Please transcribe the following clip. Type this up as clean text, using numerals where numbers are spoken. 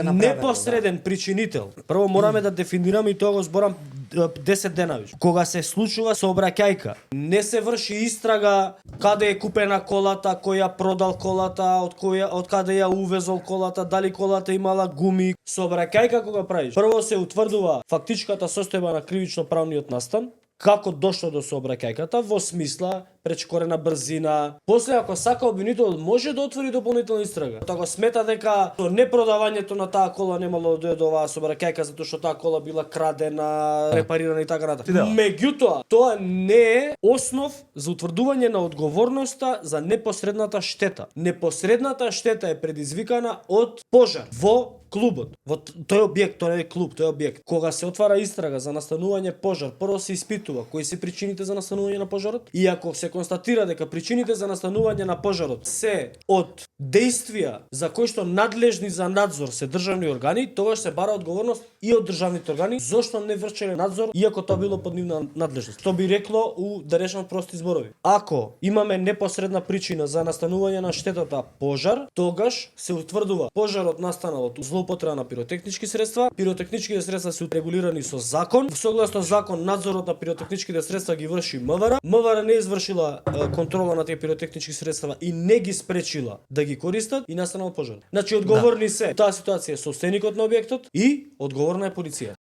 Непосреден причинител. Прво мораме да дефинираме и тоа го зборам 10 дена више. Кога се случува сообраќајка, не се врши истрага каде е купена колата, кој ја продал колата, од каде ја увезол колата, дали колата имала гуми. Сообраќајка кога правиш, прво се утврдува фактичката состојба на кривично-правниот настан, како дошло до сообраќајката во смисла пречкорена брзина. После ако сака обвинител може да отвори дополнителна истрага. Ако смета дека со непродавањето на таа кола немало да до оваа сообраќајка затоа што таа кола била крадена, репарирана и така натаму. Меѓутоа, тоа не е основ за утврдување на одговорноста за непосредната штета. Непосредната штета е предизвикана од пожар во клубот. Во тој објект, тоа не е клуб, тој е објект. Кога се отвара истрага за настанување пожар, прво се испитува кои се причините за настанување на пожарот и ако се констатира дека причините за настанување на пожарот се од действија за кои што надлежни за надзор се државни органи, тогаш се бара одговорност и од државните органи зошто не вршеле надзор иако тоа било под нивна надлежност. Што би рекло да речам прости зборови. Ако имаме непосредна причина за настанување на штетата пожар, тогаш се утврдува пожарот настанал од злоупотреба на пиротехнички средства. Пиротехничките средства се регулирани со закон. Согласно закон надзорот на пиротехничките средства ги врши МВР. МВР не извршила контрола на тие пиротехнички средства и не ги спречила да ги користат и настанал пожар. Значи одговорни се таа ситуација собственикот на објектот и одговорна е полиција.